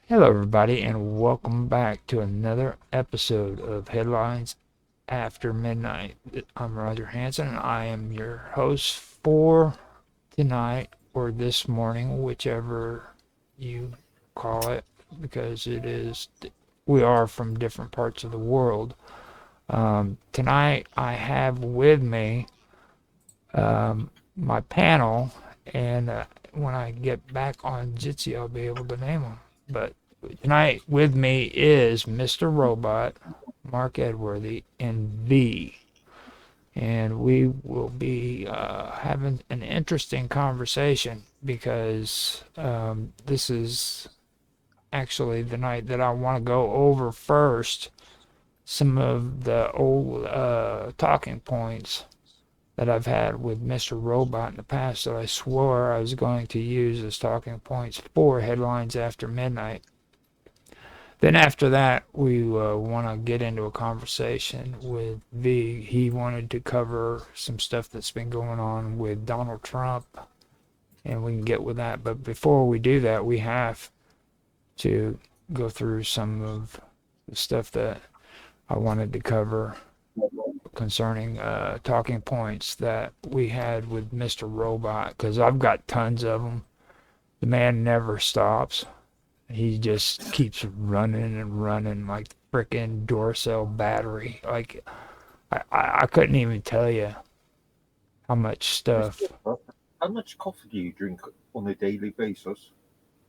Hello, everybody, and welcome back to another episode of Headlines After Midnight. I'm Roger Hanson, and I am your host for tonight or this morning, whichever you call it, because we are from different parts of the world. Tonight, I have with me my panel, and when I get back on Jitsi, I'll be able to name them. But tonight with me is Mr. Robot, Mark Edworthy, and V. And we will be having an interesting conversation because this is actually the night that I want to go over first some of the old talking points that I've had with Mr. Robot in the past that I swore I was going to use as talking points for Headlines After Midnight. Then after that, we want to get into a conversation with V. He wanted to cover some stuff that's been going on with Donald Trump, and we can get with that. But before we do that, we have to go through some of the stuff that I wanted to cover concerning talking points that we had with Mr. Robot, because I've got tons of them. The man never stops. He just keeps running and running like frickin' Duracell battery. Like I couldn't even tell you how much stuff. How much coffee do you drink on a daily basis?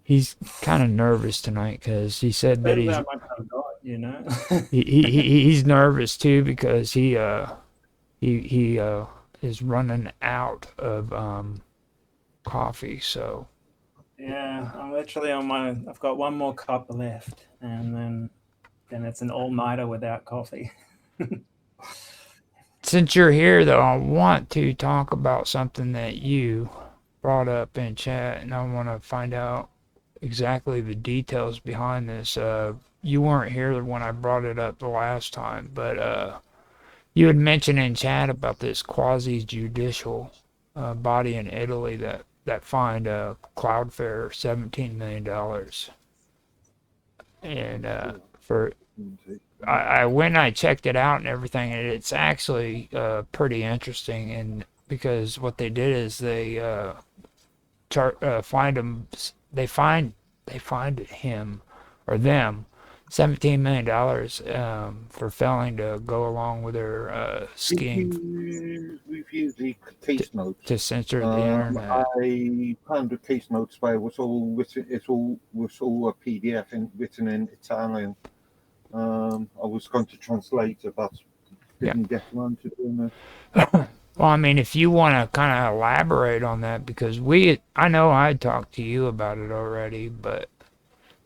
He's kind of nervous tonight because he said that Depends how much I've got, you know. he's nervous too because he is running out of coffee. So Yeah, I'm literally on my. I've got one more cup left, and then it's an all-nighter without coffee. since you're here, though, I want to talk about something that you brought up in chat, and I want to find out exactly the details behind this. You weren't here when I brought it up the last time, but you had mentioned in chat about this quasi-judicial body in Italy that fined Cloudflare $17 million, and for I went and I checked it out and everything, and it's actually pretty interesting. And because what they did is they find him, they find they find him or them $17 million for failing to go along with their scheme Review the case notes. to censor the internet. I found the case notes, but it was all written. Was all a PDF written in Italian. I was going to translate it, but Yeah. didn't get around to doing it. Well, I mean, if you want to kind of elaborate on that, because I know I talked to you about it already, but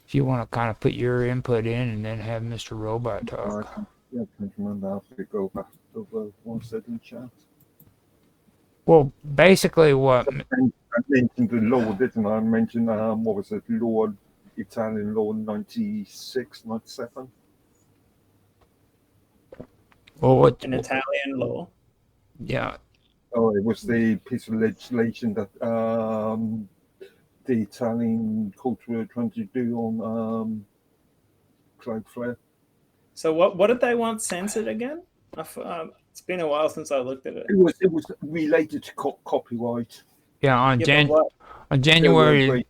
if you want to kind of put your input in and then have Mr. Robot I talk. can't remember how to go back to one second chat. Well, basically, what I mentioned the law, didn't I? I mentioned what was it? Law, Italian law 96, 97. what In Italian law. yeah, Oh, it was the piece of legislation that the Italian court were trying to do on Cloudflare. So what did they want censored again? It's been a while since I looked at it. It was related to copyright. yeah, on Yeah, but what? January,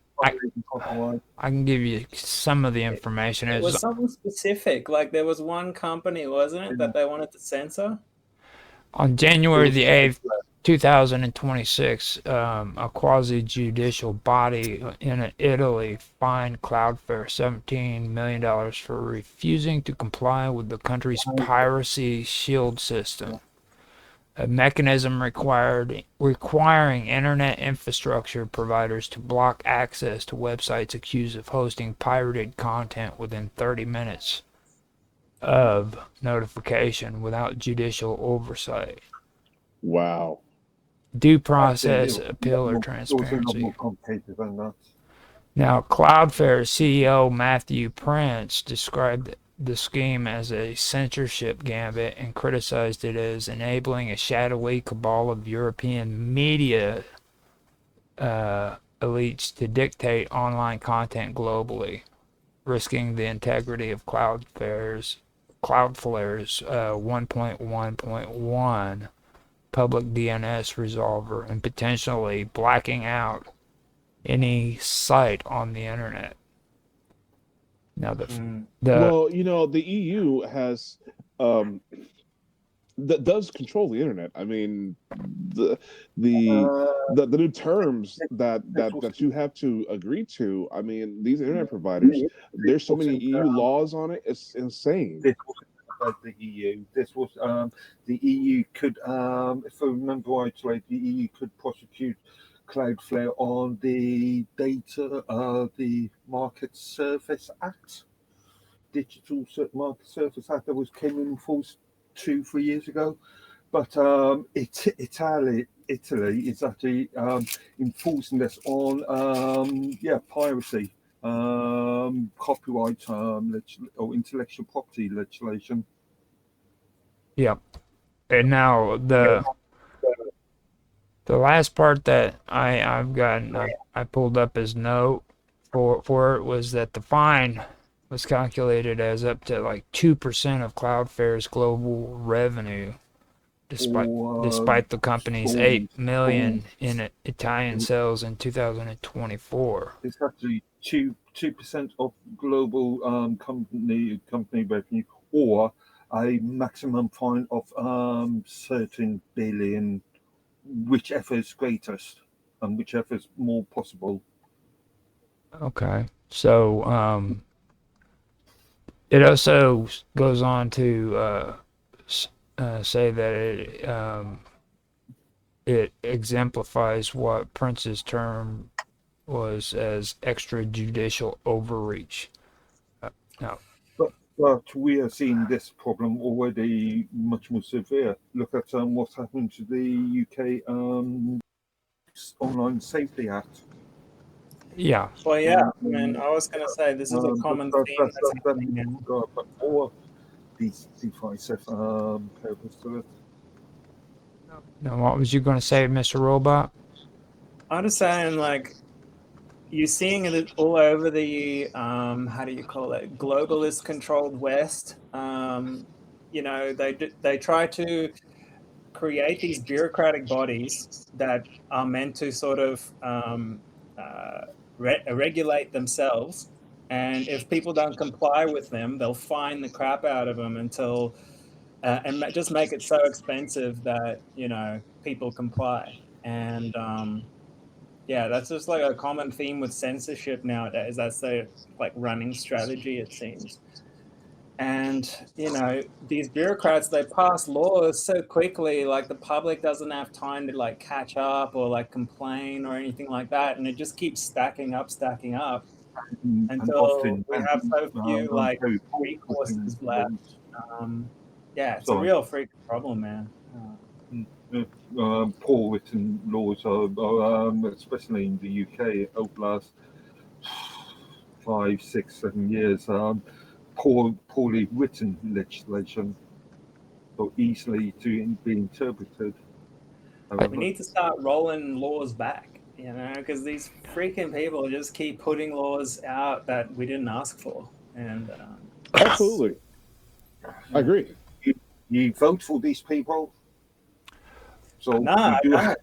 Copyright. I can give you some of the information. It was something specific. Like there was one company, wasn't it, that they wanted to censor? On January the 8th, 2026, a quasi-judicial body in Italy fined Cloudflare $17 million for refusing to comply with the country's piracy shield system, a mechanism requiring internet infrastructure providers to block access to websites accused of hosting pirated content within 30 minutes of notification without judicial oversight. Wow. Due process, appeal, or transparency. More complicated than that. Now, Cloudflare CEO Matthew Prince described the scheme as a censorship gambit and criticized it as enabling a shadowy cabal of European media elites to dictate online content globally. risking the integrity of Cloudflare's 1.1.1 public DNS resolver and potentially blacking out any site on the internet. Now Well, the EU has that does control the internet. I mean, the the Uh, the new terms that you have to agree to. I mean, these internet providers. There's so many EU laws on it. It's insane. this wasn't about the EU. This was the EU could, if I remember rightly, the EU could prosecute Cloudflare on the the Market Service Act, Market Service Act that came in force 2-3 years ago. But Italy is actually enforcing this on piracy, copyright or intellectual property legislation. Yep. And now the last part that I've gotten I pulled up as note for it was that the fine was calculated as up to like 2% of Cloudflare's global revenue, despite the company's 8 million in Italian sales in 2024. It's actually 2% of global company revenue, or a maximum fine of 13 billion, whichever is greatest and whichever is more possible. Okay, so it also goes on to say that it exemplifies what Prince's term was as extrajudicial overreach. Now, But we are seeing this problem already much more severe. Look at what's happened to the UK Online Safety Act. yeah. Well, yeah, I mean, I was going to say this is a common theme that's happening now. But all these divisive purpose to it. Now, what was you going to say, Mr. Robot? I'm just saying, like, you're seeing it all over the how do you call it, globalist controlled West. They try to create these bureaucratic bodies that are meant to sort of regulate themselves, and if people don't comply with them, they'll fine the crap out of them until and just make it so expensive that people comply. And that's just like a common theme with censorship nowadays. That's the running strategy, it seems. And these bureaucrats, they pass laws so quickly, like the public doesn't have time to catch up or complain or anything like that, and it just keeps stacking up until we have so few recourses left. It's a real freaking problem, man. Poor written laws are especially in the UK over the last 5, 6, 7 years. Poorly written legislation, so easily to be interpreted. We need to start rolling laws back, because these freaking people just keep putting laws out that we didn't ask for. And absolutely, I agree. You vote for these people. So nah, has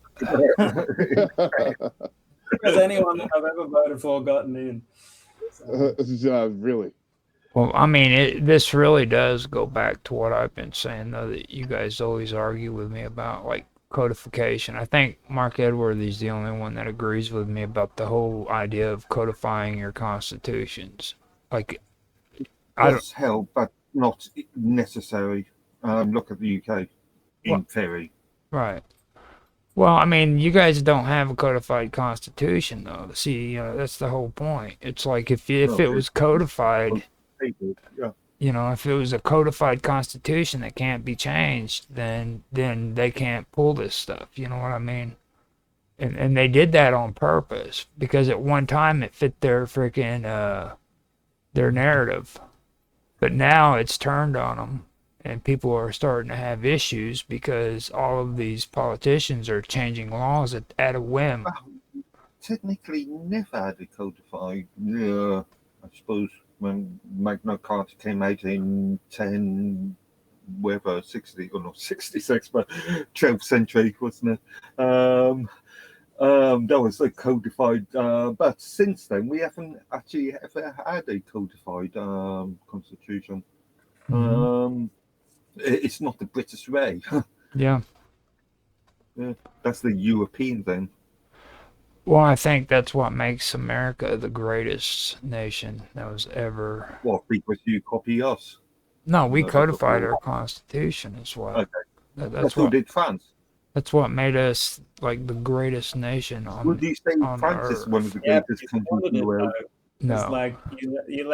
anyone that I've ever voted for gotten in? So. Really? Well, I mean, this really does go back to what I've been saying, though, that you guys always argue with me about, codification. I think Mark Edwards is the only one that agrees with me about the whole idea of codifying your constitutions. Does help, but not necessary. Look at the UK, in theory. Right. Well, I mean, you guys don't have a codified constitution, though. See, that's the whole point. It's like if it was codified, if it was a codified constitution that can't be changed, then they can't pull this stuff. You know what I mean? And they did that on purpose because at one time it fit their freaking their narrative, but now it's turned on them. And people are starting to have issues because all of these politicians are changing laws at a whim. Technically, never had it codified. I suppose when Magna Carta came out in 60 or not 66, but 12th century, wasn't it? That was a codified, but since then we haven't actually ever had a codified constitution. It's not the British way. Yeah. Yeah, that's the European thing. Well, I think that's what makes America the greatest nation that was ever. Well, because you copy us. No, we No, codified our constitution as well. Okay. That's who what. did France. That's what made us like the greatest nation Would you say on France is Earth. one of the Yeah, greatest you countries wanted in the it, world? though. It's No. like you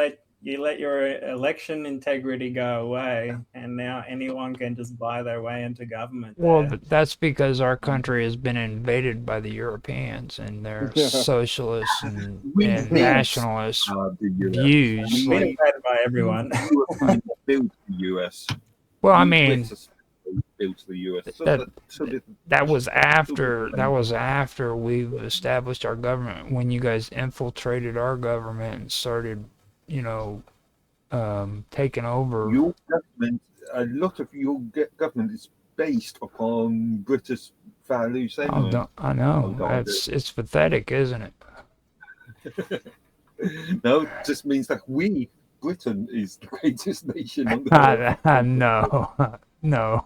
let your election integrity go away, and now anyone can just buy their way into government. Well, there. that's because our country has been invaded by the Europeans and their socialist and We nationalist the US. views. It's been invaded by everyone. Europeans built the US. Well, I We mean, British built the US. that was after we've established our government. When you guys infiltrated our government and started, taking over. Your government, a lot of your government is based upon British values anyway. I know. It's pathetic, isn't it? No, it just means that Britain is the greatest nation on the world. No.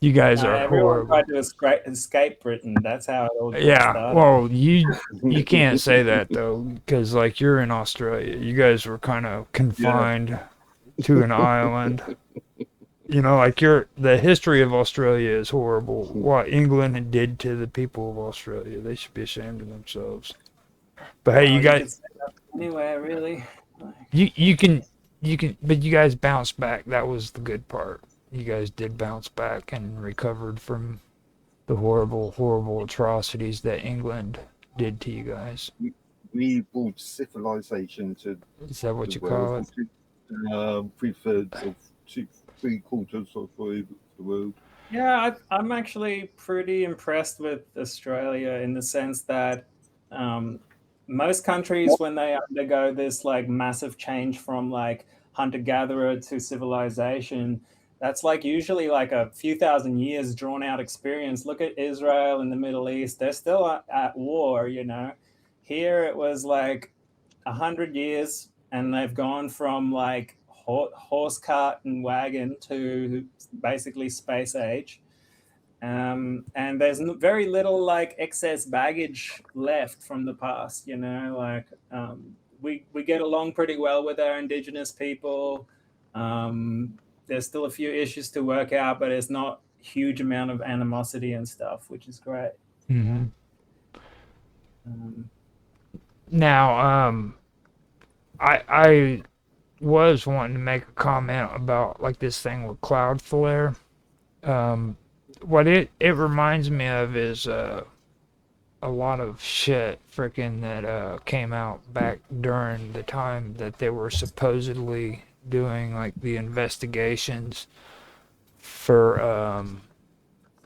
You guys are Everyone horrible. tried to escape Britain. That's how it all Yeah, started. well, you can't say that though, because like you're in Australia, you guys were kind of confined to an island. Like the history of Australia is horrible. What England did to the people of Australia, they should be ashamed of themselves. But hey, you guys, can say that anywhere really. you can, but you guys bounced back. That was the good part. You guys did bounce back and recovered from the horrible, horrible atrocities that England did to you guys. We brought civilization to. Is that what you world. call it? 3/4 of the world. Yeah, I'm actually pretty impressed with Australia in the sense that most countries, when they undergo this like massive change from like hunter-gatherer to civilization, that's like usually like a few thousand years drawn out experience. Look at Israel in the Middle East. They're still at war, Here it was like 100 years and they've gone from like horse cart and wagon to basically space age. And there's very little like excess baggage left from the past, we get along pretty well with our indigenous people. There's still a few issues to work out, but it's not a huge amount of animosity and stuff, which is great. Mm-hmm. Now, I was wanting to make a comment about like this thing with Cloudflare. What it reminds me of is a lot of shit freaking that came out back during the time that they were supposedly doing like the investigations for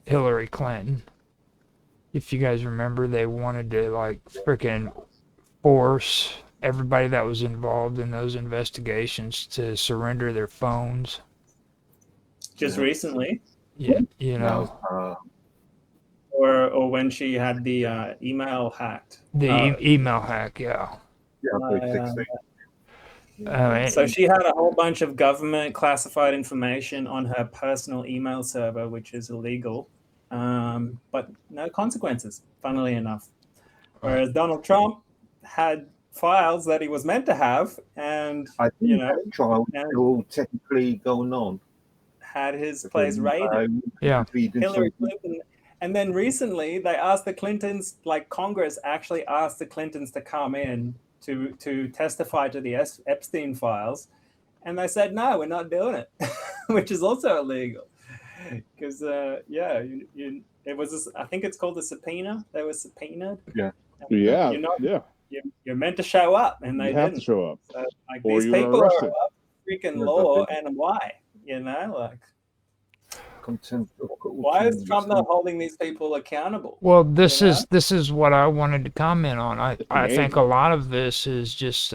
Hillary Clinton. If you guys remember, they wanted to like freaking force everybody that was involved in those investigations to surrender their phones. Just recently? Yeah, Or when she had the email hacked. The email hack, yeah. So she had a whole bunch of government classified information on her personal email server, which is illegal, but no consequences, funnily enough. Whereas Donald Trump had files that he was meant to have, and I think that trial is still technically going on. Had his place raided. Hillary Clinton. And then recently they asked the Clintons, like Congress actually asked the Clintons to come in to testify to the Epstein files. And they said, no, we're not doing it, which is also illegal. Because, it was, I think it's called a subpoena. They were subpoenaed. Yeah. You're meant to show up, and they didn't. Have to show up. So, like, these people arrested. are above freaking law, and why? Why is Trump not holding these people accountable? Well, this is what I wanted to comment on. I think a lot of this is just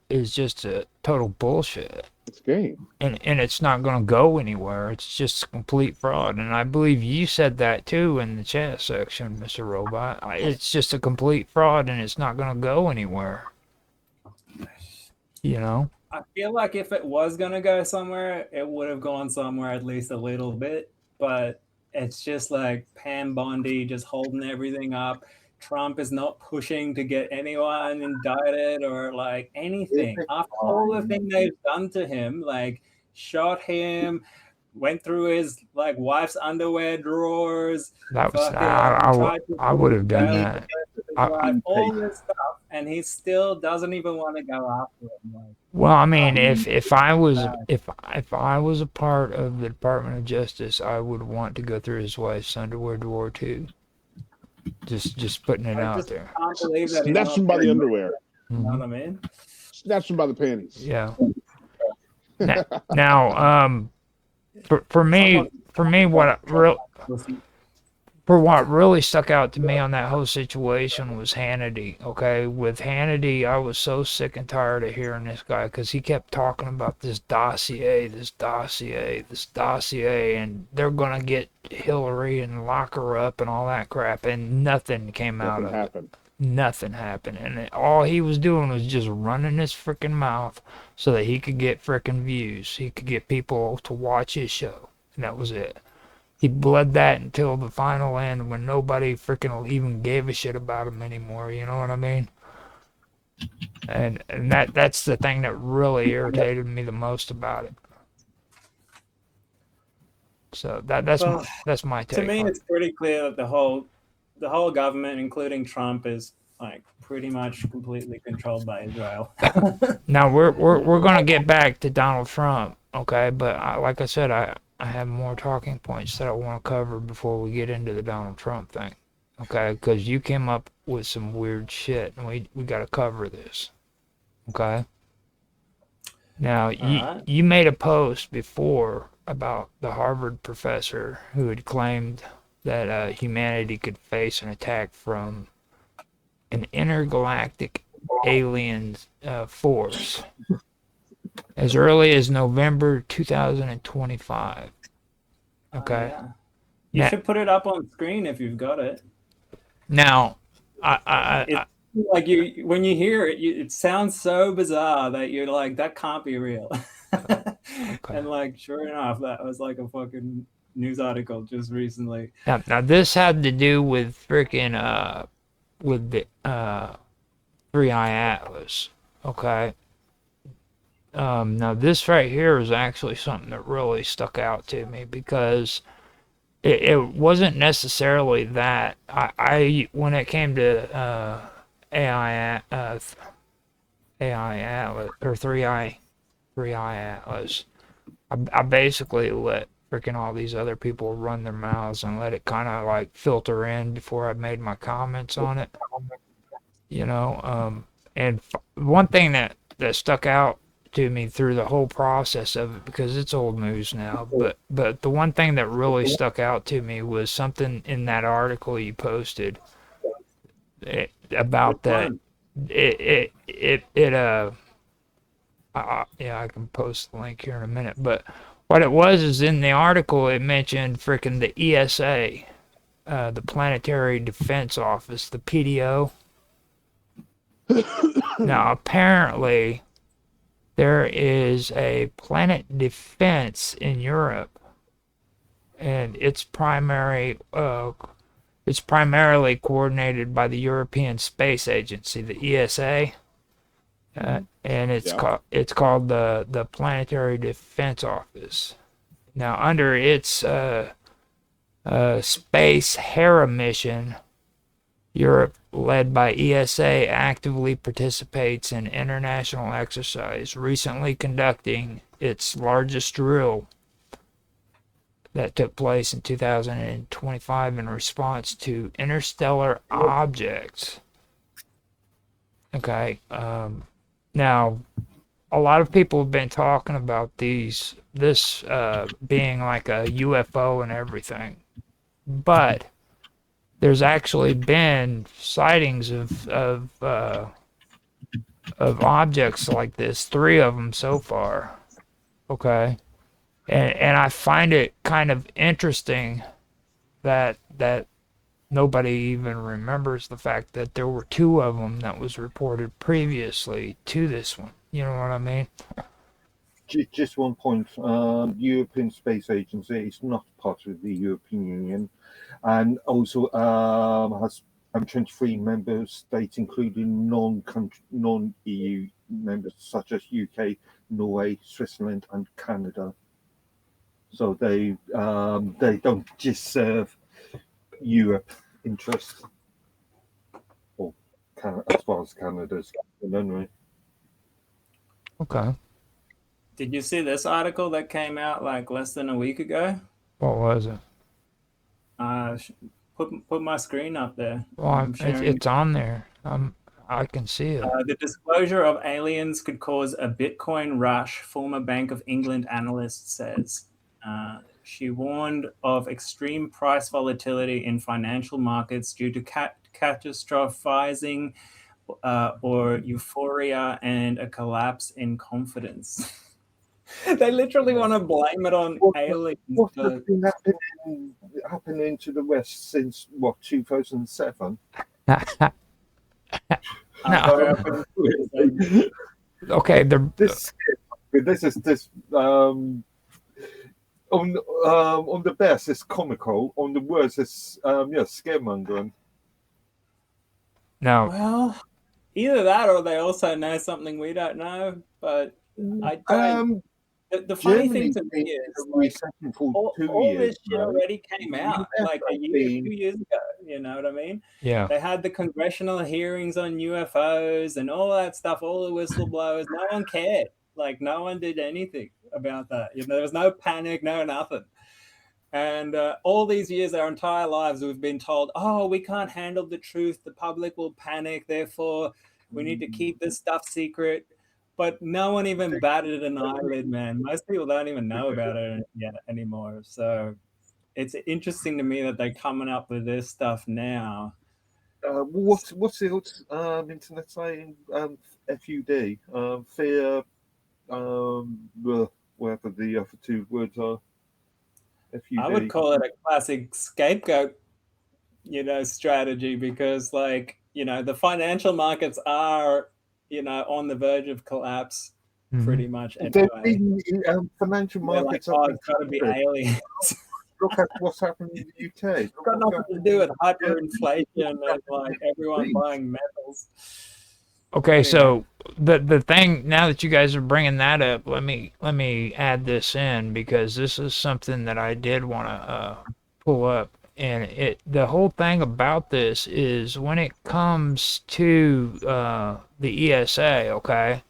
is just a total bullshit. It's game. And it's not going to go anywhere. It's just a complete fraud. And I believe you said that too in the chat section, Mr. Robot. It's just a complete fraud and it's not going to go anywhere. You know? I feel like if it was going to go somewhere, it would have gone somewhere at least a little bit. But it's just like Pam Bondi just holding everything up. Trump is not pushing to get anyone indicted or like anything. After all the things they've done to him, like shot him, went through his like wife's underwear drawers. That was I would have done that. All this stuff, and he still doesn't even want to go after him. Like, well, I mean, if I was a part of the Department of Justice, I would want to go through his wife's underwear drawer too. Just putting it out there. Can't believe that Snatch him by the underwear. You know what I mean? Snatch him by the panties. Yeah. Now, for me, what really stuck out to me on that whole situation was Hannity. Okay, with Hannity, I was so sick and tired of hearing this guy because he kept talking about this dossier, and they're gonna get Hillary and lock her up and all that crap, and nothing came out of it. Nothing happened, and all he was doing was just running his freaking mouth so that he could get freaking views. He could get people to watch his show, and that was it. He bled that until the final end when nobody freaking even gave a shit about him anymore, you know what I mean? And that's the thing that really irritated me the most about it. So that's my take. To me, it's pretty clear that the whole government, including Trump, is like pretty much completely controlled by Israel. Now we're gonna get back to Donald Trump, okay? But like I said, I have more talking points that I want to cover before we get into the Donald Trump thing, okay? Because you came up with some weird shit, and we got to cover this, okay? Now, you made a post before about the Harvard professor who had claimed that humanity could face an attack from an intergalactic alien force as early as November 2025. Okay. You should put it up on screen if you've got it. Now, like when you hear it, it sounds so bizarre that you're like, that can't be real. Okay. And like, sure enough, that was like a fucking news article just recently. Now this had to do with freaking with the Three-Eye Atlas. Okay. Now this right here is actually something that really stuck out to me because it wasn't necessarily that I when it came to AI Atlas or Three-Eye Atlas, I basically let freaking all these other people run their mouths and let it kind of like filter in before I made my comments on it, you know. And one thing that stuck out to me through the whole process of it, because it's old news now, but the one thing that really stuck out to me was something in that article you posted about that yeah, I can post the link here in a minute, but what it was is in the article it mentioned freaking the ESA, the Planetary Defense Office, the PDO. Now apparently there is a planet defense in Europe, and it's primarily coordinated by the European Space Agency, the ESA, and it's called the Planetary Defense Office. Now, under its Space Hera mission, Europe, led by ESA, actively participates in international exercise, recently conducting its largest drill that took place in 2025 in response to interstellar objects. Okay, now a lot of people have been talking about this being like a UFO and everything, but there's actually been sightings of of objects like this, 3 of them so far. Okay. And I find it kind of interesting that nobody even remembers the fact that there were 2 of them that was reported previously to this one. You know what I mean? Just one point. European Space Agency is not part of the European Union, and also has 23 member states, including non-EU members such as UK, Norway, Switzerland, and Canada. So they don't just serve Europe interests, or as far as Canada's concerned, anyway. Okay. Did you see this article that came out like less than a week ago? What was it? Put my screen up there. Well, it's on there. I can see it. The disclosure of aliens could cause a Bitcoin rush, former Bank of England analyst says. She warned of extreme price volatility in financial markets due to catastrophizing or euphoria and a collapse in confidence. They literally want to blame it on aliens. What has been happening to the West since, 2007? No. Okay, this is on the best it's comical, on the worst it's scaremongering. No. Well, either that or they also know something we don't know. But I don't. The funny thing to me is all this shit already came out like a year, 2 years ago. You know what I mean? Yeah. They had the congressional hearings on UFOs and all that stuff, all the whistleblowers. No one cared. Like, no one did anything about that. There was no panic, no nothing. And all these years, our entire lives, we've been told, oh, we can't handle the truth. The public will panic. Therefore, we need to keep this stuff secret. But no one even batted an eyelid, man. Most people don't even know about it anymore. So it's interesting to me that they're coming up with this stuff now. What's the internet saying? FUD, fear, whatever the other 2 words are. FUD. I would call it a classic scapegoat, strategy, because the financial markets are on the verge of collapse, pretty much. Anyway. Financial markets it's got to be aliens. Look at what's happening in the UK. It's got nothing to do with hyperinflation and everyone buying metals. Okay, anyway. So the thing, now that you guys are bringing that up, let me add this in, because this is something that I did want to pull up. And the whole thing about this is when it comes to the ESA, okay?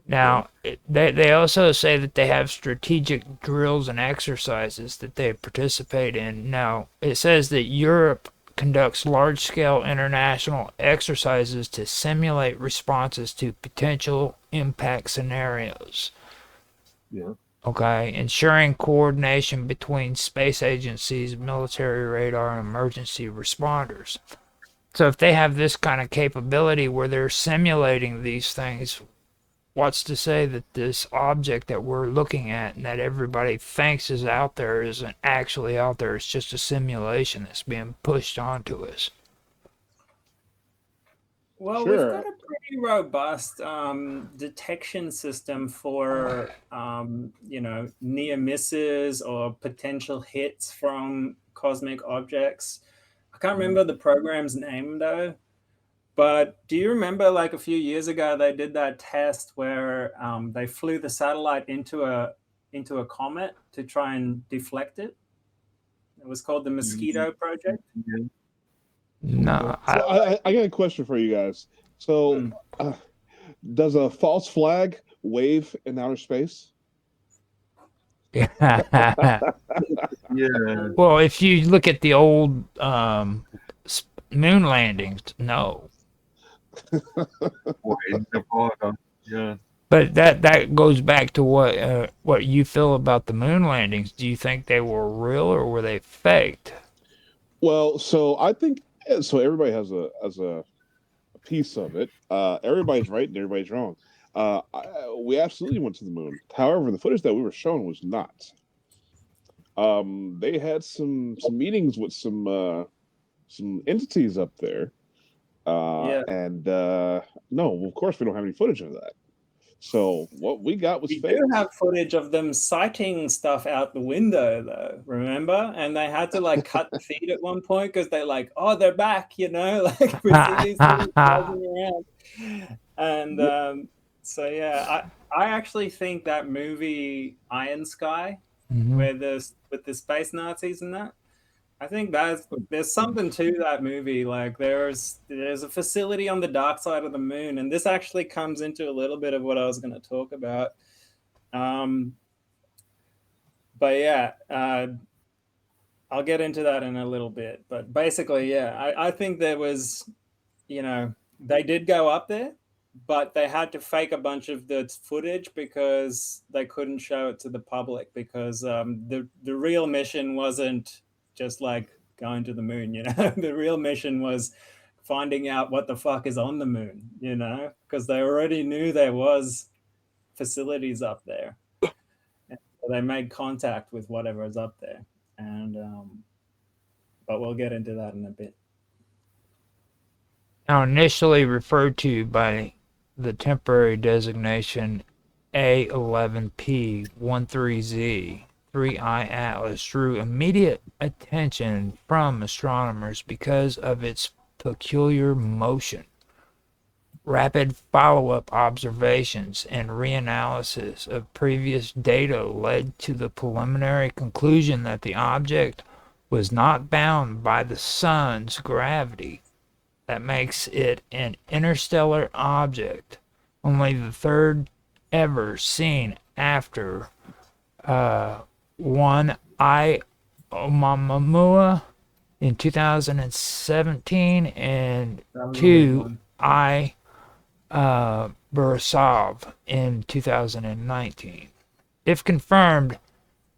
Now, they also say that they have strategic drills and exercises that they participate in. Now, it says that Europe conducts large-scale international exercises to simulate responses to potential impact scenarios. Yeah. Okay, ensuring coordination between space agencies, military radar, and emergency responders. So if they have this kind of capability where they're simulating these things, what's to say that this object that we're looking at and that everybody thinks is out there isn't actually out there? It's just a simulation that's being pushed onto us. Well, we've got a pretty robust detection system for, near misses or potential hits from cosmic objects. I can't remember the program's name, though. But do you remember, a few years ago, they did that test where they flew the satellite into a comet to try and deflect it? It was called the Mosquito Project. No. So I got a question for you guys. So, does a false flag wave in outer space? Yeah. Well, if you look at the old moon landings, no. Yeah. But that goes back to what you feel about the moon landings. Do you think they were real or were they faked? Well, so I think so. Everybody has a piece of it. Everybody's right and everybody's wrong. We absolutely went to the moon. However, the footage that we were shown was not. They had some meetings with some entities up there, Yeah. and no, of course we don't have any footage of that. So what we got was We fake. do have footage of them sighting stuff out the window, though. Remember? And they had to like cut the feed at one point because they're like, "Oh, they're back!" You know, like we see these things buzzing around. And so yeah, I actually think that movie Iron Sky, where with the space Nazis and that, I think there's something to that movie. Like there's a facility on the dark side of the moon, and this actually comes into a little bit of what I was going to talk about. But yeah, I'll get into that in a little bit. But basically, yeah, I think there was, they did go up there, but they had to fake a bunch of the footage because they couldn't show it to the public because the real mission wasn't just like going to the moon, the real mission was finding out what the fuck is on the moon, because they already knew there was facilities up there. And so they made contact with whatever is up there. And but we'll get into that in a bit. Now, initially referred to by the temporary designation A11P13Z, 3I Atlas drew immediate attention from astronomers because of its peculiar motion. Rapid follow-up observations and reanalysis of previous data led to the preliminary conclusion that the object was not bound by the sun's gravity. That makes it an interstellar object, only the third ever seen after 1 I Oumuamua in 2017 and 2 I Borisov in 2019. If confirmed,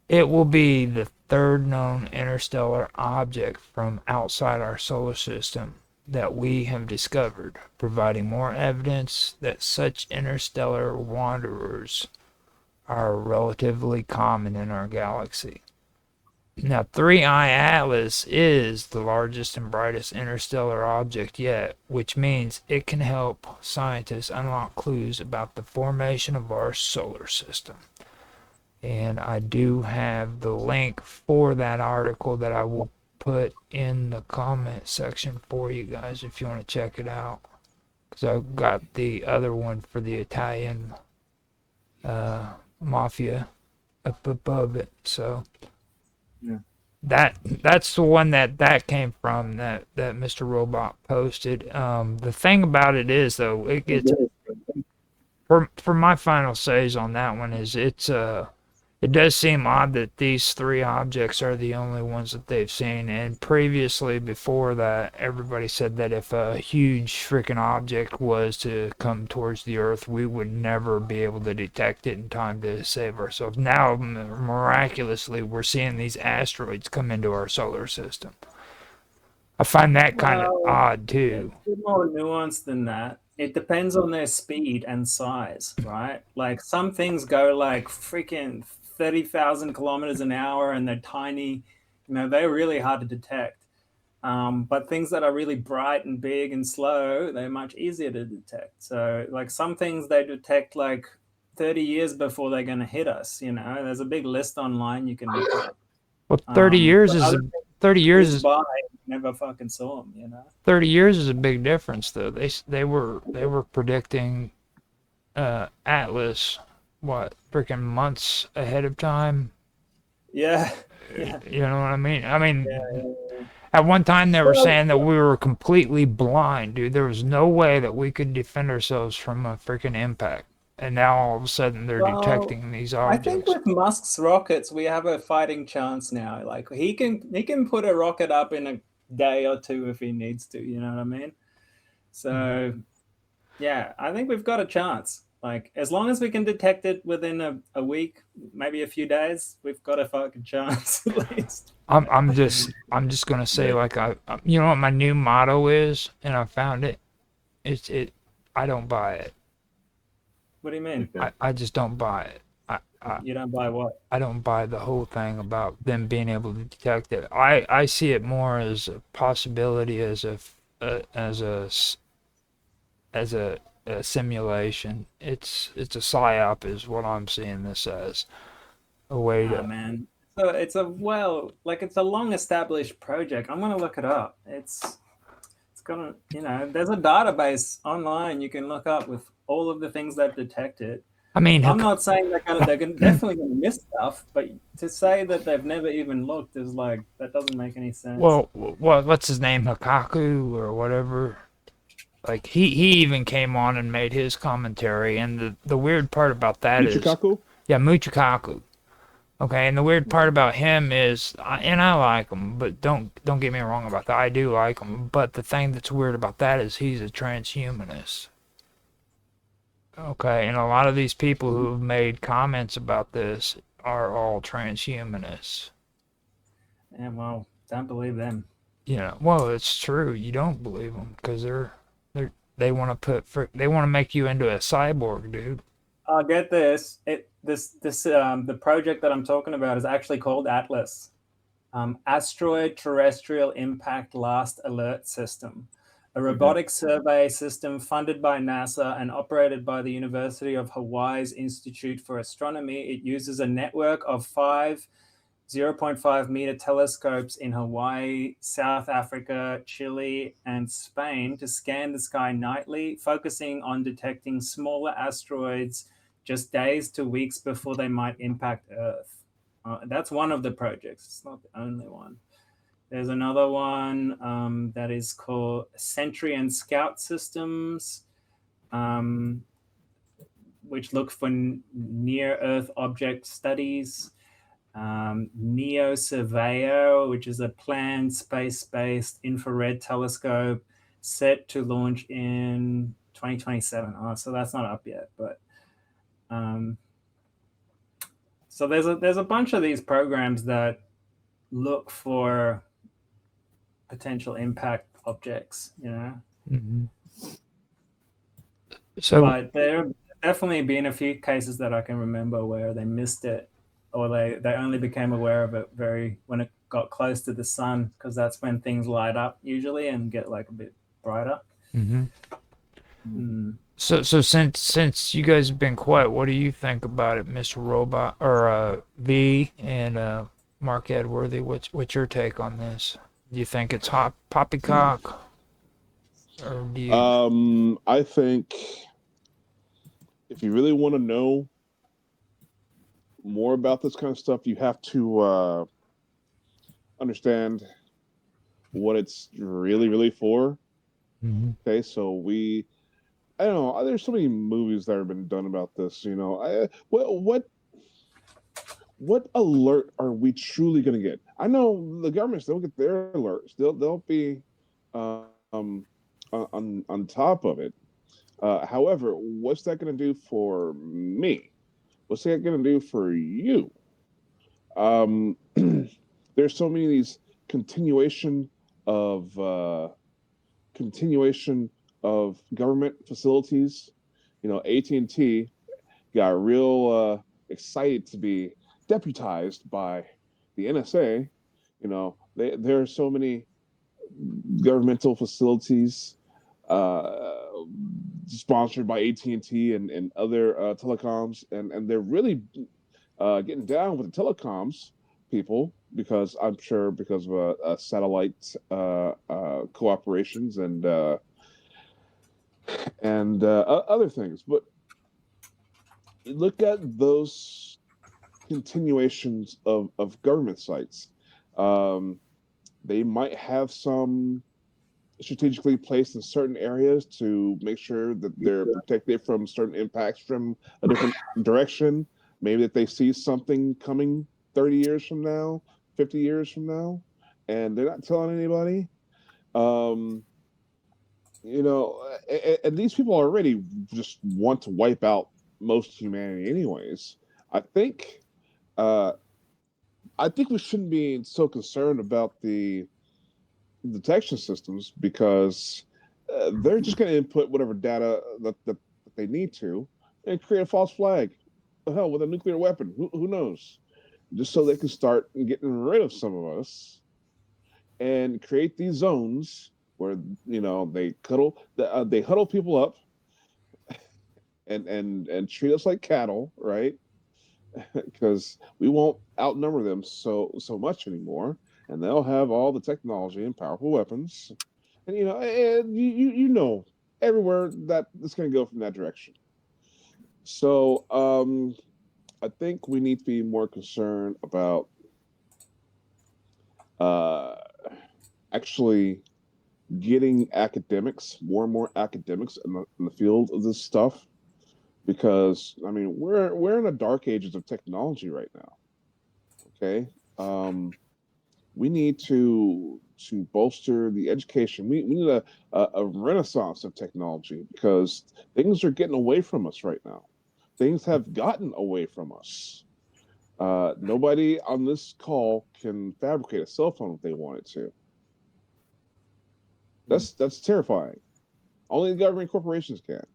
it will be the third known interstellar object from outside our solar system that we have discovered, providing more evidence that such interstellar wanderers are relatively common in our galaxy. Now, 3I Atlas is the largest and brightest interstellar object yet, which means it can help scientists unlock clues about the formation of our solar system. And I do have the link for that article that I will put in the comment section for you guys if you want to check it out. Because I've got the other one for the Italian mafia up above it. So yeah, that's the one that came from that Mr. Robot posted. The thing about it is though, it gets for my final says on that one is it does seem odd that these three objects are the only ones that they've seen. And previously, before that, everybody said that if a huge freaking object was to come towards the Earth, we would never be able to detect it in time to save ourselves. Now, miraculously, we're seeing these asteroids come into our solar system. I find that kind of odd, too. It's a bit more nuanced than that. It depends on their speed and size, right? Like some things go like freaking 30,000 kilometers an hour and they're tiny. They're really hard to detect. But things that are really bright and big and slow, they're much easier to detect. So like some things they detect like 30 years before they're going to hit us. There's a big list online you can look at. Well, 30 years is 30 years is never fucking saw them, 30 years is a big difference, though. They were predicting Atlas, what, freaking months ahead of time. Yeah. You know what I mean? At one time they were saying that we were completely blind, dude. There was no way that we could defend ourselves from a freaking impact. And now all of a sudden they're detecting these objects. I think with Musk's rockets, we have a fighting chance now. Like he can put a rocket up in a day or two if he needs to. You know what I mean? So, yeah, I think we've got a chance. Like as long as we can detect it within a week, maybe a few days, we've got a fucking chance at least. I'm just gonna say, like, you know what my new motto is, and I found it. I don't buy it. What do you mean? I just don't buy it. You don't buy what? I don't buy the whole thing about them being able to detect it. I see it more as a possibility as as a as a simulation. It's a psyop is what I'm seeing this as a way Ah, to. man. So it's it's a long established project. I'm gonna look it up. It's gonna, there's a database online you can look up with all of the things they've detected. I mean, I'm not saying definitely gonna miss stuff, but to say that they've never even looked is like that doesn't make any sense. well, what's his name, Hikaku or whatever. Like he even came on and made his commentary, and the weird part about that is, Ichikaku? yeah, Muchikaku. Okay, and the weird part about him is, and I like him, but don't get me wrong about that. I do like him, but the thing that's weird about that is he's a transhumanist. Okay, and a lot of these people who have made comments about this are all transhumanists. And well, don't believe them. Well, it's true. You don't believe them because they want to they want to make you into a cyborg, dude. Get this. The project that I'm talking about is actually called Atlas, Asteroid Terrestrial Impact Last Alert System, a robotic survey system funded by NASA and operated by the University of Hawaii's Institute for Astronomy. It uses a network of 0.5 meter telescopes in Hawaii, South Africa, Chile, and Spain to scan the sky nightly, focusing on detecting smaller asteroids just days to weeks before they might impact Earth. That's one of the projects. It's not the only one. There's another one that is called Sentry and Scout Systems, which look for near-Earth object studies. NEO Surveyor, which is a planned space-based infrared telescope set to launch in 2027. So that's not up yet, but so there's a bunch of these programs that look for potential impact objects, Mm-hmm. So, but there have definitely been a few cases that I can remember where they missed it, or they only became aware of it when it got close to the sun, because that's when things light up usually and get like a bit brighter. mm-hmm. Mm. So since you guys have been quiet, what do you think about it, Mr. Robot or V and Mark Edworthy? What's your take on this? Do you think it's hot poppycock, or do you? I think if you really want to know more about this kind of stuff, you have to understand what it's really for. Mm-hmm. Okay, so I don't know. There's so many movies that have been done about this. What alert are we truly going to get? I know the governments don't get their alerts. They'll be on top of it. However, what's that going to do for me? What's that going to do for you? There's so many of these continuation of government facilities. AT&T got real excited to be deputized by the NSA. There are so many governmental facilities sponsored by AT&T and other telecoms, and they're really getting down with the telecoms people, because I'm sure because of satellite cooperations and other things. But look at those continuations of government sites. They might have some strategically placed in certain areas to make sure that they're protected from certain impacts from a different direction. Maybe that they see something coming 30 years from now, 50 years from now, and they're not telling anybody. And these people already just want to wipe out most humanity, anyways. I think, uh, I think we shouldn't be so concerned about the detection systems, because they're just going to input whatever data that they need to and create a false flag. The hell, with a nuclear weapon? Who knows? Just so they can start getting rid of some of us and create these zones where they huddle people up and treat us like cattle, right? Because we won't outnumber them so much anymore, and they'll have all the technology and powerful weapons, and you know everywhere that it's going to go from that direction. So I think we need to be more concerned about uh, actually getting academics, more and more academics in the field of this stuff, because I mean we're in the dark ages of technology right now. Okay, we need to bolster the education. We need a renaissance of technology because things are getting away from us right now. Things have gotten away from us. Nobody on this call can fabricate a cell phone if they wanted to. That's terrifying. Only the government corporations can.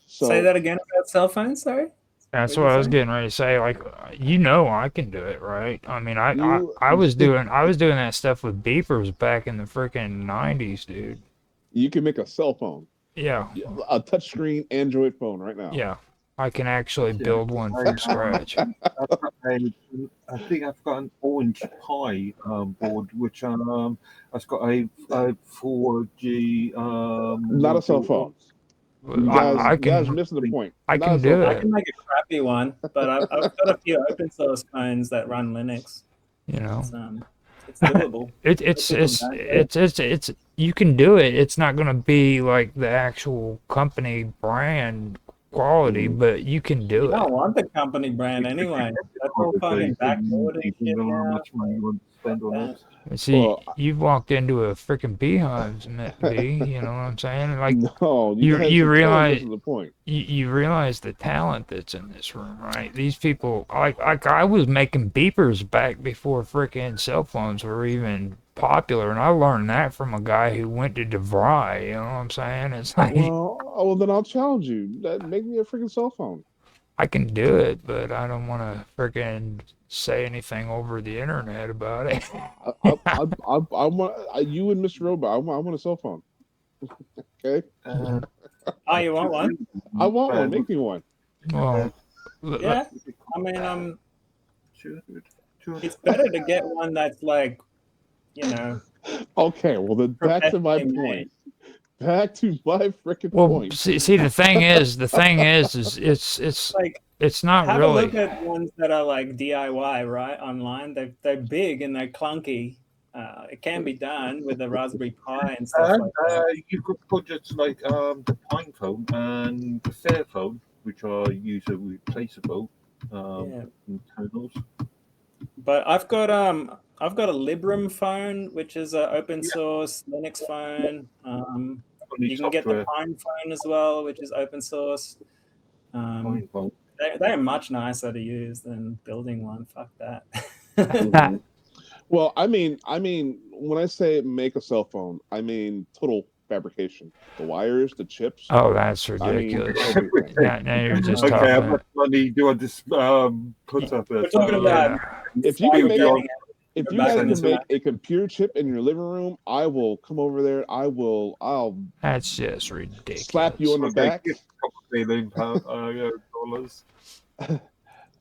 Say that again about cell phones. Sorry. That's What'd what you I was say? getting ready to say. Like, I can do it, right? I mean, You I was doing that stuff with beepers back in the freaking 90s, dude. you can make a cell phone, Yeah, a touchscreen Android phone right now. yeah. I can actually Yeah. build one from scratch. I think I've got an Orange Pi board, which has got a 4G Not a cell module. phone. I You guys are can missing the point. I Not a can cell do I phone. it. can make a crappy one, but I've got a few open source phones that run Linux. You know, It's doable. it's you can do it. It's not gonna be like the actual company brand quality, but you can You do it. don't want the company brand anyway. That's all fucking backboard and You shit know how now. much money you want to spend on it. See, Well, you've walked into a freaking beehive, B. You know what I'm saying? Like no, you you guys you are totally realize missing the point. you realize the talent that's in this room, right? These people, like I was making beepers back before freaking cell phones were even popular, and I learned that from a guy who went to DeVry. You know what I'm saying? It's like Well, then I'll challenge you. Make me a freaking cell phone. I can do it, but I don't want to freaking say anything over the internet about it. I want you and Mr. Robot. I want a cell phone. Okay, Oh, you want one? I want one. Make me one. Well, Yeah. I mean, 200. it's better to get one that's like, you know, Okay, well then back to my professionally made. point. Back to my freaking well, point. see, the thing is, is Like, it's not have a look really. at ones that are like DIY, right? Online. They're big and they're clunky. It can be done with a Raspberry Pi and stuff like that. You could projects like the Pine phone and the Fairphone, which are user replaceable Yeah. internals. But I've got a Librem phone, which is an open source Linux phone. Only You can get the software Pine phone as well, which is open source. Pine phone. They're much nicer to use than building one. Fuck that. Well, I mean, when I say make a cell phone, I mean total fabrication. The wires, the chips. Oh, that's I mean ridiculous. everything. Now you're just Okay, how talking. much money do I just put up We're it? talking about If you can make fabricating if it you back guys in can the make day. a computer chip in your living room, I will come over there. I'll That's just ridiculous. slap you on the Okay, back. probably $9 dollars.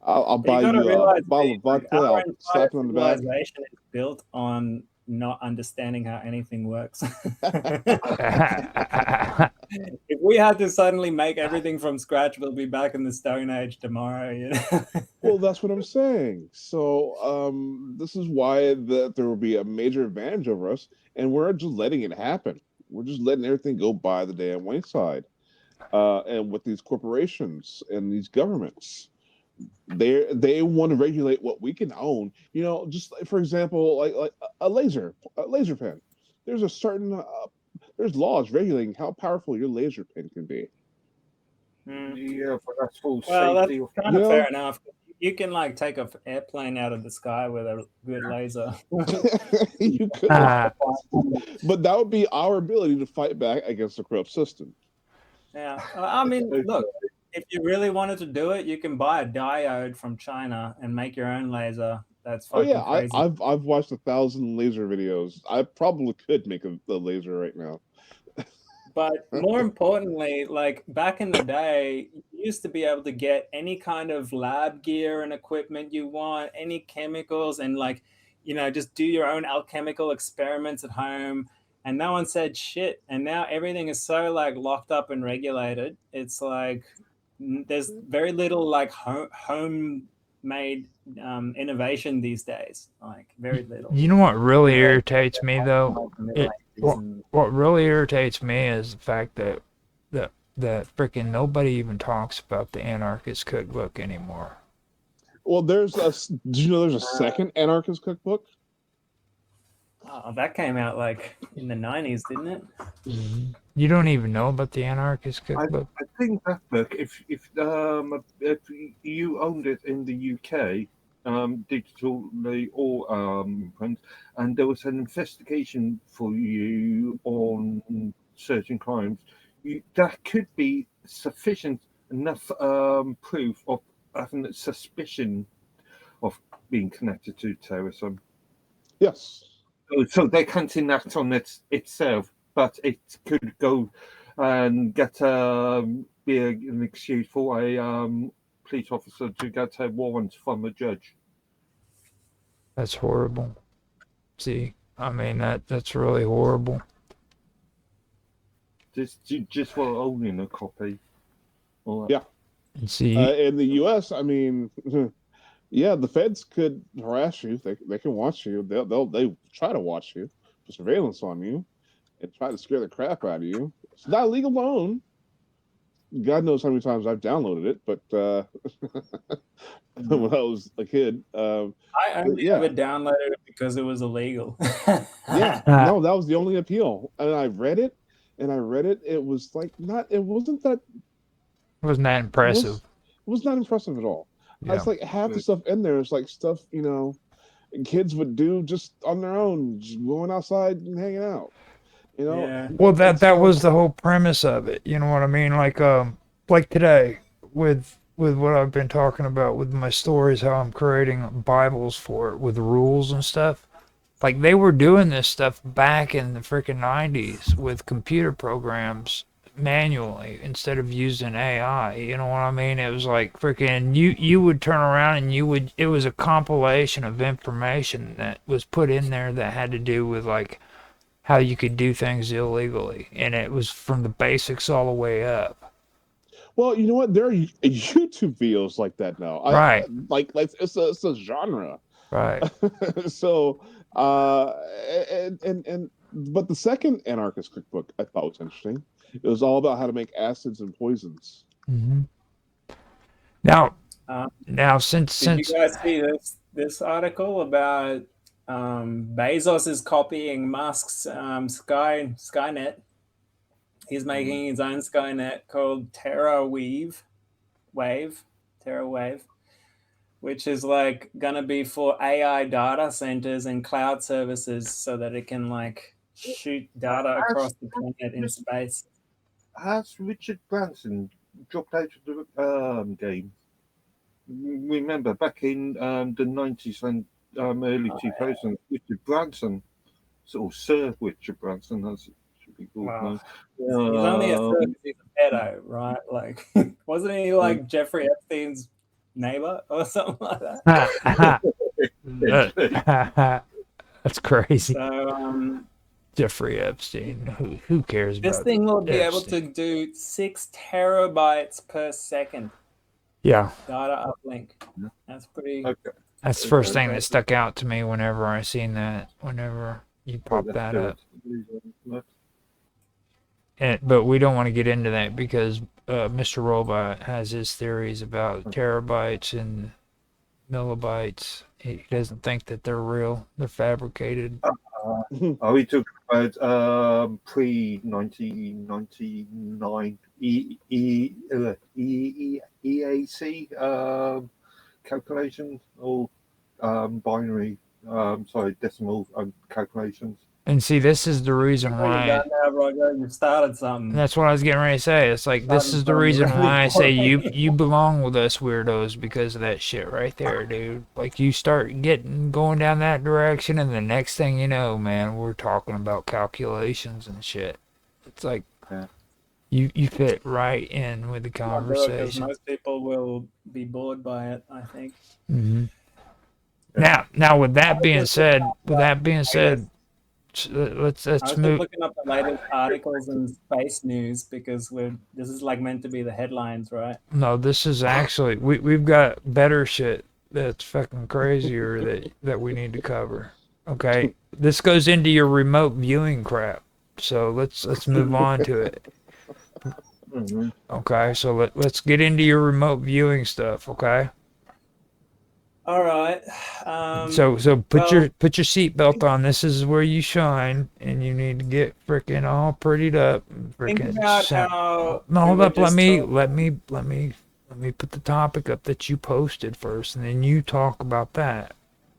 I'll But you buy got to you a realize, bottle of like, vodka. our I'll entire slap you on the back. civilization is built on not understanding how anything works. If we had to suddenly make everything from scratch, we'll be back in the Stone Age tomorrow. You know? Well, that's what I'm saying. So this is why there will be a major advantage over us, and we're just letting it happen. We're just letting everything go by the damn wayside. And with these corporations and these governments, they want to regulate what we can own. Just like, for example, like a laser pen. There's a certain there's laws regulating how powerful your laser pen can be. Mm. Yeah, but that's full Well, that's safety. kind You of know, fair enough. You can like take an airplane out of the sky with a good laser. You could, Ah, but that would be our ability to fight back against a corrupt system. Yeah, I mean, look, if you really wanted to do it, you can buy a diode from China and make your own laser. That's Oh fucking yeah, crazy. I've watched 1,000 laser videos. I probably could make a laser right now. But more importantly, like back in the day, you used to be able to get any kind of lab gear and equipment you want, any chemicals, and like, just do your own alchemical experiments at home. And no one said shit. And now everything is so like locked up and regulated. It's like there's very little like homemade innovation these days. Like very little. you know what really Very irritates me though? What really irritates me is the fact that that freaking nobody even talks about the anarchist cookbook anymore. Well, do you know there's a second anarchist cookbook? Oh, that came out like in the 90s, didn't it? You don't even know about the anarchist cookbook? I think that book, if you owned it in the UK, digitally or print, and there was an investigation for you on certain crimes, that could be sufficient enough proof of having a suspicion of being connected to terrorism. Yes. So they can't enact on it itself, but it could go and get be an excuse for a police officer to get a warrant from a judge. That's horrible. See, I mean that's really horrible. Just for owning a copy. Yeah. And see, In the U.S., I mean, yeah, the feds could harass you. They can watch you. They try to watch you, put surveillance on you, and try to scare the crap out of you. It's not illegal to own. God knows how many times I've downloaded it, but when I was a kid, I only ever downloaded it because it was illegal. Yeah, no, that was the only appeal. And I read it, It was like it wasn't that impressive. It was not impressive at all. Yeah. It's like half the stuff in there is like stuff, kids would do just on their own, just going outside and hanging out. Yeah. Well, that was the whole premise of it. You know what I mean? Like today with what I've been talking about with my stories, how I'm creating Bibles for it with rules and stuff. Like they were doing this stuff back in the freaking 90s with computer programs manually instead of using AI. You know what I mean? It was like freaking you would turn around and it was a compilation of information that was put in there that had to do with like how you could do things illegally, and it was from the basics all the way up. Well, you know what? There are YouTube videos like that now. Right. Like it's a genre. Right. So, but the second anarchist cookbook I thought was interesting. It was all about how to make acids and poisons. Mm-hmm. Now, since did you guys see this article about Bezos is copying Musk's Skynet? He's making his own Skynet called TerraWave, which is like gonna be for AI data centers and cloud services, so that it can like shoot data across the planet in space. Has Richard Branson dropped out of the game? Remember back in the 90s and early 2000s, Richard Branson, or Sir Richard Branson, as it should be called now. He's only a sir because he's a pedo, right? Like, wasn't he like Jeffrey Epstein's neighbor or something like that? That's crazy. So, Jeffrey Epstein. Who cares about this thing will be Epstein? able to do 6 terabytes per second. Yeah. Data uplink. That's pretty. Okay. That's the first thing that stuck out to me whenever I seen that. Whenever you pop that up. But we don't want to get into that because Mr. Robot has his theories about terabytes and millibytes. He doesn't think that they're real. They're fabricated. Are we talking about pre-1999 EAC calculations or binary, decimal calculations. And see, this is the reason What you why. done now, Roger? You've started something. That's what I was getting ready to say. It's like this Started is the something reason really why I say boring. you belong with us weirdos because of that shit right there, dude. Like you start going down that direction, and the next thing you know, man, we're talking about calculations and shit. It's like Yeah. you fit right in with the I'll do it because conversation. most people will be bored by it, I think. hmm Yeah. Now, with that being Just said, latest- let's I was just move. looking up the latest articles in space news because this is like meant to be the headlines, right? No, this is actually we've got better shit that's fucking crazier that we need to cover. Okay, this goes into your remote viewing crap. So let's move on to it. hmm Okay, so let's get into your remote viewing stuff. Okay. All right. So put Well, your seatbelt on. This is where you shine, and you need to get freaking all prettied up. And think freaking about how no, we hold were up. Let just me talking. let me put the topic up that you posted first, and then you talk about that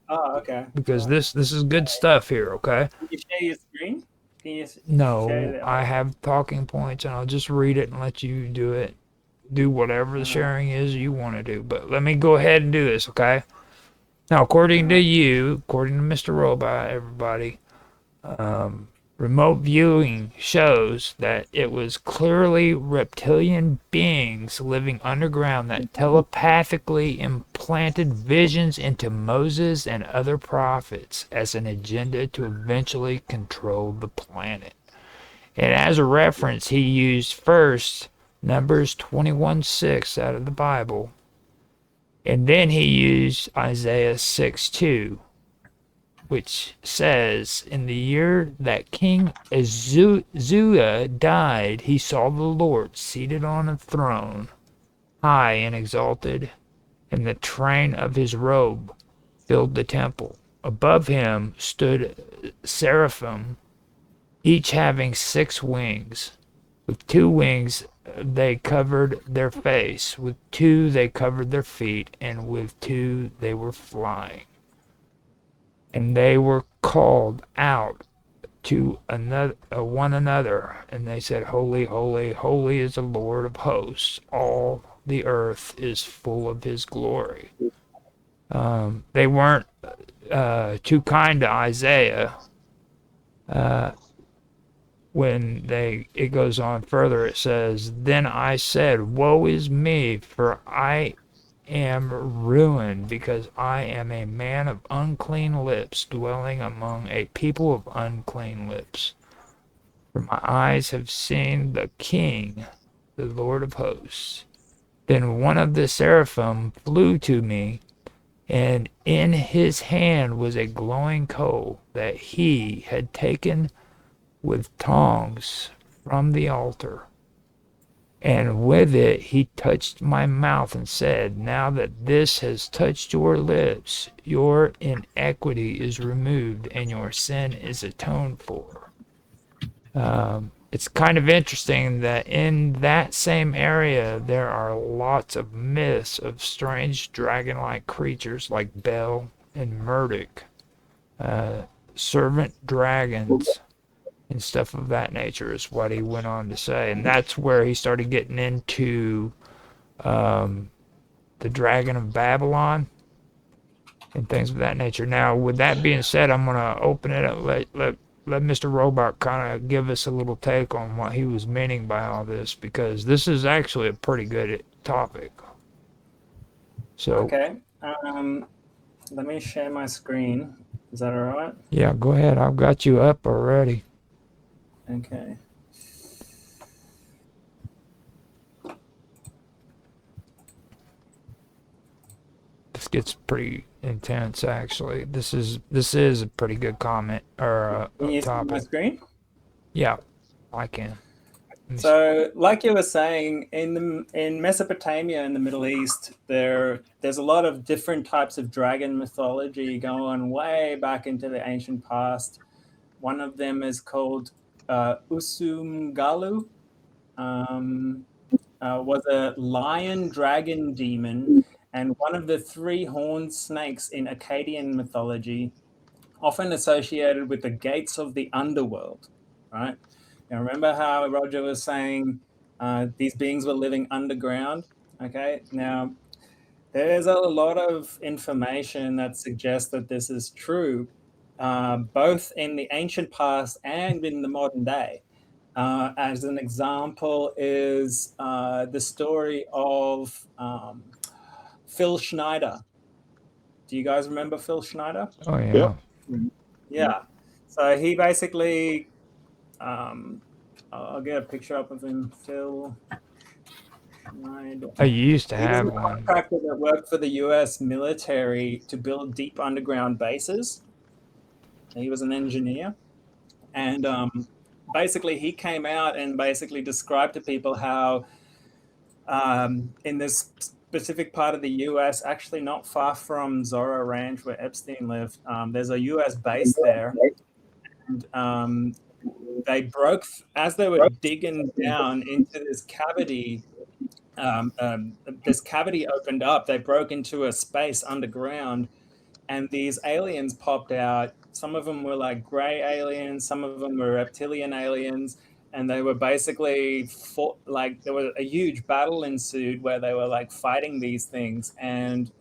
Oh, okay. because Well, this is good stuff here. Okay. can you share your screen? Can you share No, that? I have talking points, and I'll just read it and let you do it. Do whatever the Uh-huh. sharing is you want to do. But let me go ahead and do this. Okay. Now, according to Uh-huh. you, according to Mr. Robot, everybody, remote viewing shows that it was clearly reptilian beings living underground that telepathically implanted visions into Moses and other prophets as an agenda to eventually control the planet. And as a reference, he used first Numbers 21:6 out of the Bible, and then he used Isaiah 6:2, which says, "In the year that King Uzziah died, he saw the Lord seated on a throne, high and exalted, and the train of his robe filled the temple. Above him stood seraphim, each having 6 wings. With 2 wings they covered their face, with 2 they covered their feet, and with 2 they were flying. And they were called out to one another, and they said, Holy, holy, holy is the Lord of hosts. All the earth is full of his glory." They weren't too kind to Isaiah. When it goes on further, it says, "Then I said, Woe is me, for I am ruined, because I am a man of unclean lips, dwelling among a people of unclean lips. For my eyes have seen the King, the Lord of hosts." Then one of the seraphim flew to me, and in his hand was a glowing coal that he had taken with tongs from the altar. And with it he touched my mouth and said, "Now that this has touched your lips, your iniquity is removed and your sin is atoned for." It's kind of interesting that in that same area there are lots of myths of strange dragon-like creatures like Bel and Murdoch, servant dragons, and stuff of that nature, is what he went on to say. And that's where he started getting into the Dragon of Babylon and things of that nature. Now, with that being said, I'm going to open it up, let Mr. Robot kind of give us a little take on what he was meaning by all this, because this is actually a pretty good topic. So, Okay. Let me share my screen. Is that all right? yeah, go ahead. I've got you up already. Okay. This gets pretty intense, actually. This is a pretty good comment or Can a you see my topic. screen? Yeah, I can. So, like you were saying, in Mesopotamia in the Middle East, there's a lot of different types of dragon mythology going way back into the ancient past. One of them is called Usumgalu. Was a lion dragon demon, and one of the three horned snakes in Akkadian mythology, often associated with the gates of the underworld, right? Now, remember how Roger was saying these beings were living underground? Okay, now there's a lot of information that suggests that this is true, both in the ancient past and in the modern day. As an example, is the story of Phil Schneider. Do you guys remember Phil Schneider? Oh yeah. Yep. Yeah. So he basically, I'll get a picture up of him, Phil Schneider. I used to He was have a one. contractor that worked for the US military to build deep underground bases. He was an engineer. And basically, he came out and basically described to people how in this specific part of the US, actually not far from Zorro Ranch where Epstein lived, there's a US base there. And they broke, as they were digging down into this cavity, this cavity opened up. They broke into a space underground, and these aliens popped out. Some of them were like gray aliens, some of them were reptilian aliens, and they were basically like there was a huge battle ensued where they were like fighting these things, and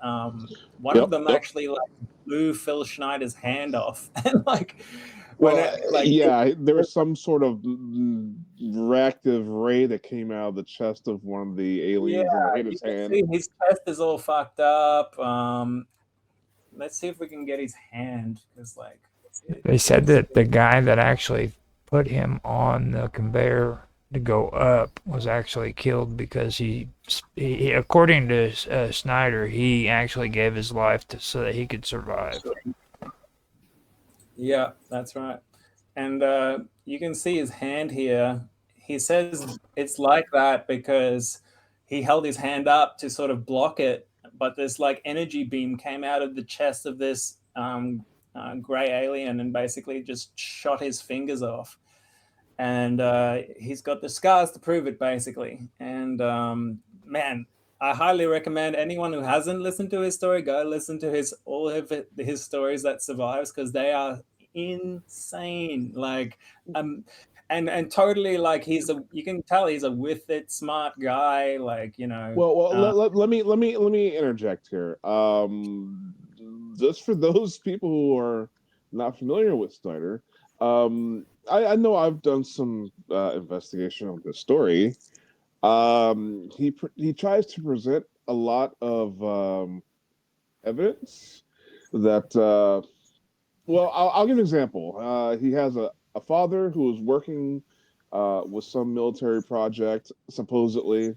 one of them actually like blew Phil Schneider's hand off, and like there was some sort of reactive ray that came out of the chest of one of the aliens and hit his hand. See, his chest is all fucked up. Let's see if we can get his hand, because like They said that the guy that actually put him on the conveyor to go up was actually killed because he according to Snyder, he actually gave his life so that he could survive. Yeah, that's right. And you can see his hand here. He says it's like that because he held his hand up to sort of block it, but this like energy beam came out of the chest of this gray alien and basically just shot his fingers off. And he's got the scars to prove it, basically. And man, I highly recommend anyone who hasn't listened to his story, go listen to all of his stories that survives, because they are insane. Like and totally like you can tell he's a with it smart guy, like, you know. Let me interject here. Just for those people who are not familiar with Snyder, I know I've done some investigation on this story. He tries to present a lot of evidence that I'll give an example. He has a father who was working with some military project, supposedly,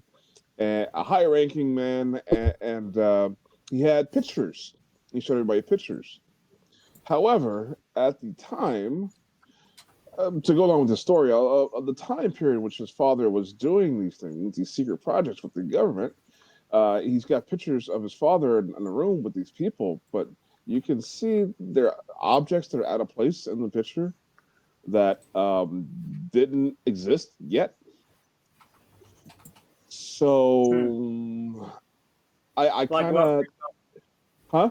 and a high-ranking man, and he had pictures. He showed everybody pictures. However, at the time, to go along with the story, of the time period in which his father was doing these things, these secret projects with the government, he's got pictures of his father in a room with these people, but you can see there are objects that are out of place in the picture that didn't exist yet. So I kind of, huh?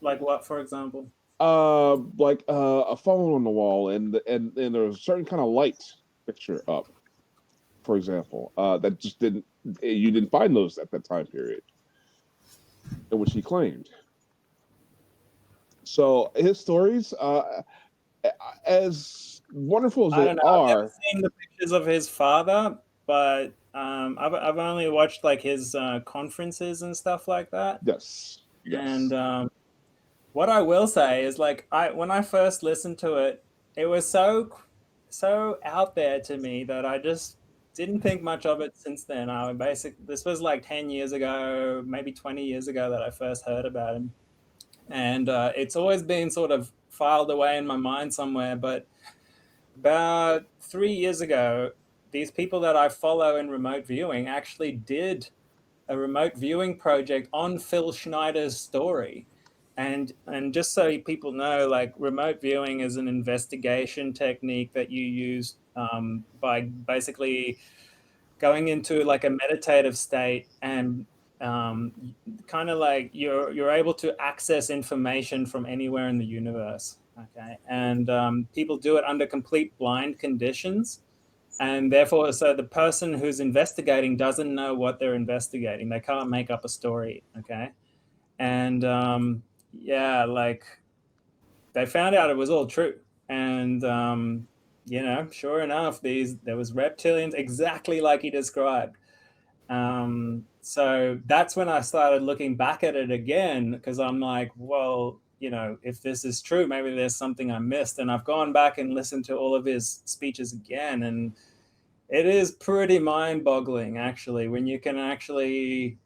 Like what, for example? Like a phone on the wall, and there was a certain kind of light fixture up, for example, that just you didn't find those at that time period, in which he claimed. So his stories, as wonderful as they are, I've never seen the pictures of his father, but I've only watched like his conferences and stuff like that. Yes. And what I will say is, like, when I first listened to it, it was so out there to me that I just didn't think much of it since then. This was like 10 years ago, maybe 20 years ago that I first heard about him. And it's always been sort of filed away in my mind somewhere. But about 3 years ago, these people that I follow in remote viewing actually did a remote viewing project on Phil Schneider's story. And just so people know, like, remote viewing is an investigation technique that you use by basically going into like a meditative state and kind of like you're able to access information from anywhere in the universe. Okay, and people do it under complete blind conditions, and therefore, so the person who's investigating doesn't know what they're investigating. They can't make up a story. Okay, and yeah, like they found out it was all true, and sure enough, there was reptilians exactly like he described. So that's when I started looking back at it again, because I'm like, well, if this is true, maybe there's something I missed. And I've gone back and listened to all of his speeches again, and it is pretty mind-boggling, actually, when you can actually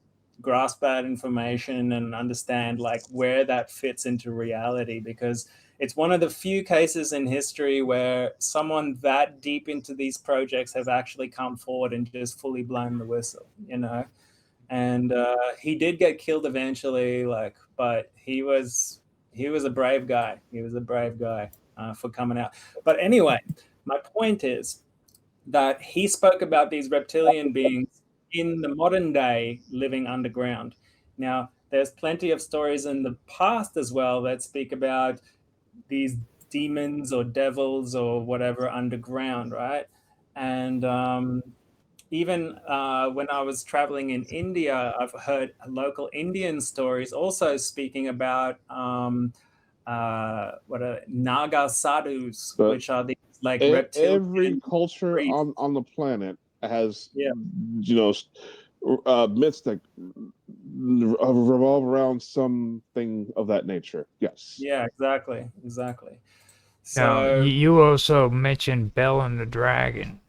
grasp that information and understand like where that fits into reality, because it's one of the few cases in history where someone that deep into these projects have actually come forward and just fully blown the whistle, and he did get killed eventually, but he was a brave guy. He was a brave guy for coming out. But anyway, my point is that he spoke about these reptilian beings in the modern day living underground. Now, there's plenty of stories in the past as well that speak about these demons or devils or whatever underground, right? And even when I was traveling in India, I've heard local Indian stories also speaking about Naga sadhus, But which are these like reptilian every culture priests. on the planet has, Yeah. myths that revolve around something of that nature. Yes. Yeah, exactly. Now, So you also mentioned Bell and the Dragon.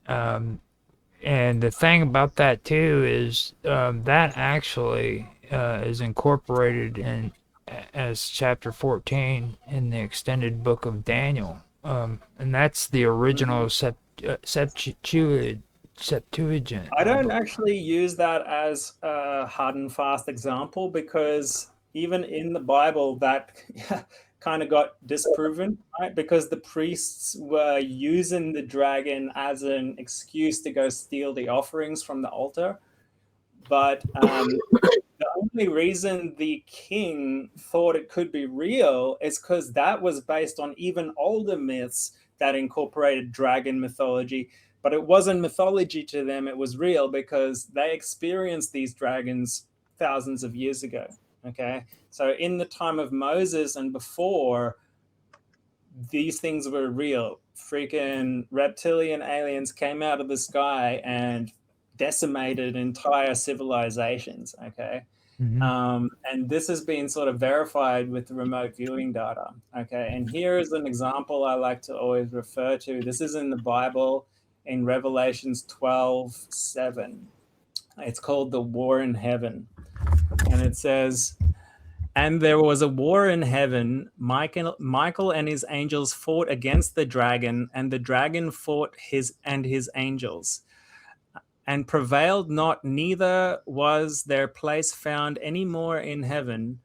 And the thing about that too is that actually is incorporated in as chapter 14 in the extended book of Daniel. And that's the original Septuagint. I don't actually use that as a hard and fast example, because even in the Bible that kind of got disproven, right? Because the priests were using the dragon as an excuse to go steal the offerings from the altar. But the only reason the king thought it could be real is because that was based on even older myths that incorporated dragon mythology. But it wasn't mythology to them, it was real, because they experienced these dragons thousands of years ago. Okay, so in the time of Moses and before, these things were real. Freaking reptilian aliens came out of the sky and decimated entire civilizations. Okay. Mm-hmm. And this has been sort of verified with the remote viewing data. Okay, and here is an example I like to always refer to. This is in the Bible in Revelations 12:7. It's called the War in Heaven. And it says, "And there was a war in heaven. Michael and his angels fought against the dragon, and the dragon fought his angels, and prevailed not, neither was their place found any more in heaven.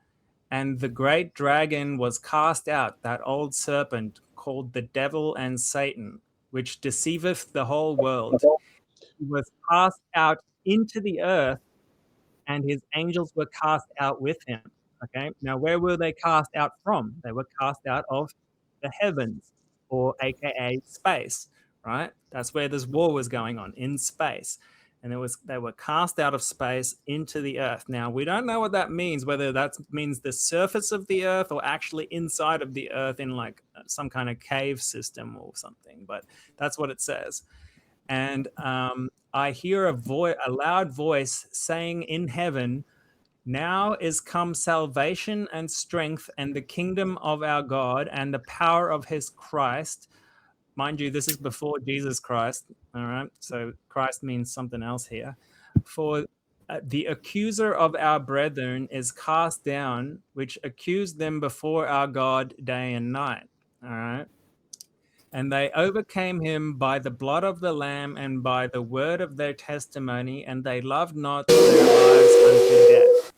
And the great dragon was cast out, that old serpent, called the devil and Satan, which deceiveth the whole world. He was cast out into the earth, and his angels were cast out with him." Okay, now where were they cast out from? They were cast out of the heavens, or AKA space, right? That's where this war was going on, in space. And they were cast out of space into the earth. Now, we don't know what that means, whether that means the surface of the earth or actually inside of the earth in like some kind of cave system or something, but that's what it says. And I hear a loud voice saying in heaven, "Now is come salvation and strength and the kingdom of our God and the power of his Christ." Mind you, this is before Jesus Christ. All right. So Christ means something else here. "For the accuser of our brethren is cast down, which accused them before our God day and night." All right. "And they overcame him by the blood of the Lamb and by the word of their testimony, and they loved not their lives unto death."